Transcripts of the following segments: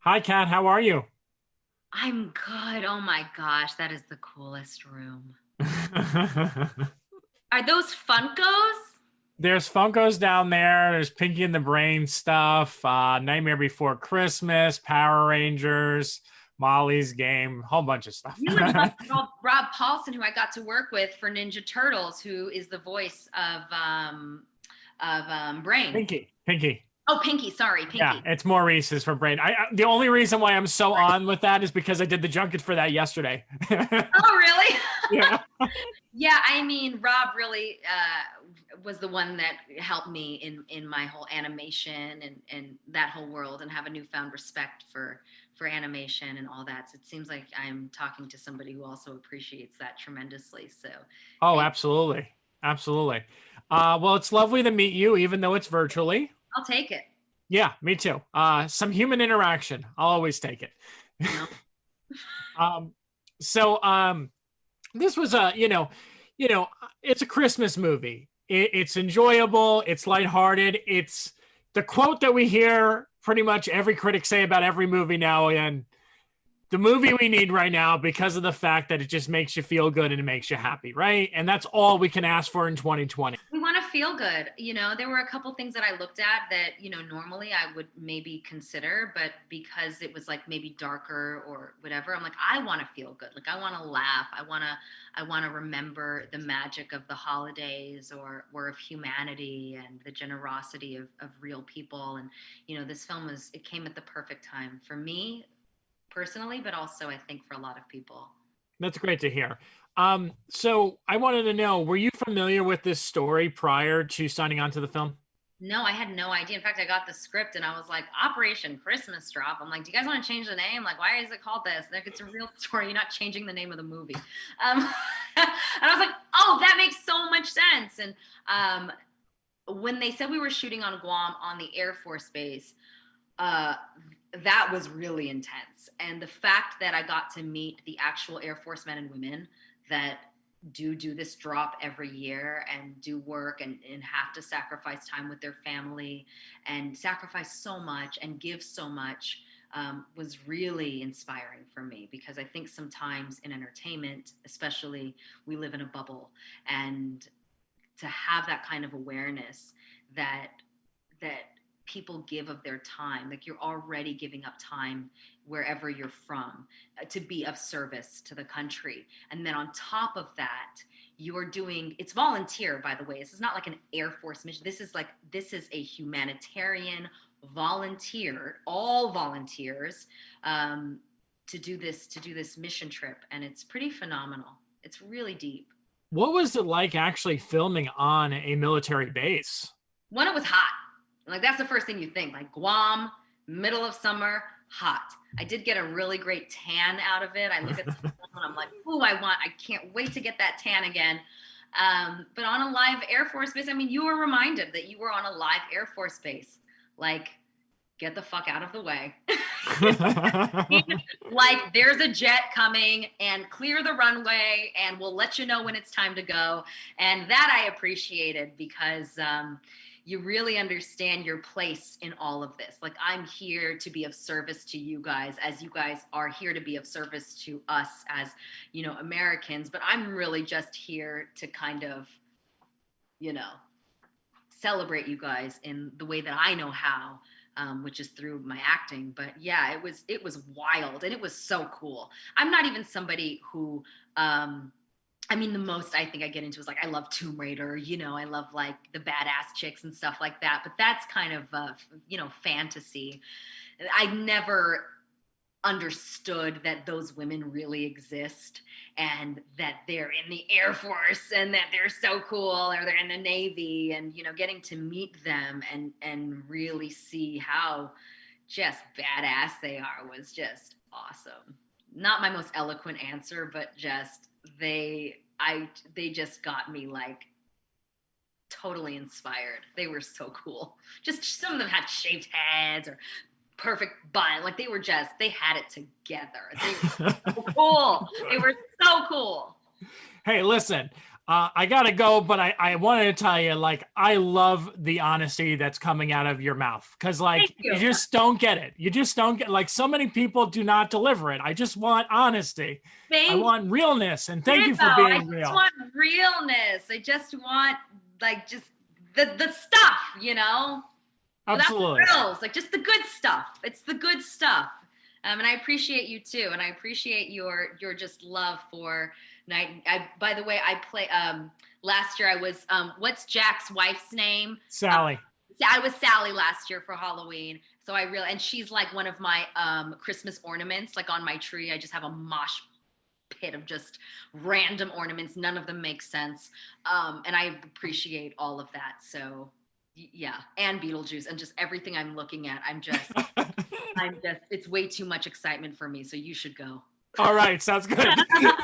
Hi, Kat. How are you? I'm good. Oh my gosh, that is the coolest room. Are those Funkos? There's Funkos down there. There's Pinky and the Brain stuff, Nightmare Before Christmas, Power Rangers, Molly's Game, whole bunch of stuff. You would love Rob Paulson, who I got to work with for Ninja Turtles, who is the voice of Brain. Pinky. Oh, Pinky. Sorry, Yeah, Pinky. it's Maurice's for Brain. The only reason why I'm so on with that is because I did the junket for that yesterday. Oh, really? Yeah. Yeah, I mean, Rob really was the one that helped me in my whole animation and that whole world, and have a newfound respect for animation and all that. So it seems like I'm talking to somebody who also appreciates that tremendously. So Oh, thank. absolutely. Absolutely. Well, it's lovely to meet you, even though it's virtually. I'll take it. Yeah, me too. Some human interaction. I'll always take it. You know. Um, so this was a it's a Christmas movie. It's enjoyable. It's lighthearted. It's the quote that we hear pretty much every critic say about every movie now, and the movie we need right now because of the fact that it just makes you feel good and it makes you happy, right? And that's all we can ask for in 2020. We want to feel good. There were a couple things that I looked at that, normally I would maybe consider, but because it was like maybe darker or whatever, I'm like, I want to feel good. Like I want to laugh. I want to remember the magic of the holidays or of humanity and the generosity of real people. And, this film it came at the perfect time for me personally, but also I think for a lot of people. That's great to hear. So I wanted to know, were you familiar with this story prior to signing on to the film? No, I had no idea. In fact, I got the script and I was like, Operation Christmas Drop. I'm like, do you guys want to change the name? Like, why is it called this? Like, it's a real story. You're not changing the name of the movie. Um, and I was like, oh, that makes so much sense. And when they said we were shooting on Guam on the Air Force Base, uh, that was really intense. And the fact that I got to meet the actual Air Force men and women that do this drop every year and do work and have to sacrifice time with their family and sacrifice so much and give so much was really inspiring for me, because I think sometimes in entertainment, especially, we live in a bubble, and to have that kind of awareness that that people give of their time, like you're already giving up time wherever you're from, to be of service to the country, and then on top of that you're doing, it's volunteer, by the way. This is not like an Air Force mission. This is a humanitarian volunteer, all volunteers, to do this mission trip, and it's pretty phenomenal. It's really deep. What was it like actually filming on a military base? One, it was hot. Like that's the first thing you think. Like Guam, middle of summer, hot. I did get a really great tan out of it. I look at the film and I'm like, ooh, I can't wait to get that tan again. But on a live Air Force base, I mean, you were reminded that you were on a live Air Force base. Like, get the fuck out of the way. Like, there's a jet coming, and clear the runway, and we'll let you know when it's time to go. And that I appreciated, because you really understand your place in all of this. Like, I'm here to be of service to you guys, as you guys are here to be of service to us as, Americans. But I'm really just here to kind of, you know, celebrate you guys in the way that I know how, which is through my acting. But yeah, it was wild, and it was so cool. I'm not even somebody who, I mean, the most I think I get into is like, I love Tomb Raider, I love like the badass chicks and stuff like that. But that's kind of fantasy. I never understood that those women really exist, and that they're in the Air Force, and that they're so cool, or they're in the Navy, and getting to meet them and really see how just badass they are was just awesome. Not my most eloquent answer, but just they just got me like totally inspired. They were so cool. Just some of them had shaved heads or perfect bun. Like they had it together. They were so cool. They were so cool. Hey, listen, I gotta go, but I wanted to tell you, like, I love the honesty that's coming out of your mouth because, Thank like, you you. just don't get it. You just don't get, like, so many people do not deliver it. I just want honesty. I Thank want realness, and you. thank you for I being just real. want realness. I just want like just the stuff, without the Absolutely. frills, like just the good stuff. It's the good stuff. And I appreciate you too, and I appreciate your just love for night. By the way, I play. Last year I was. What's Jack's wife's name? Um, Sally. I was Sally last year for Halloween, so I really and she's like one of my Christmas ornaments, like on my tree. I just have a mosh pit of just random ornaments. None of them make sense, and I appreciate all of that. So yeah, and Beetlejuice and just everything I'm looking at. It's way too much excitement for me. So you should go. All right, sounds good.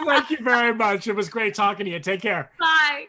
Thank you very much. It was great talking to you. Take care. Bye.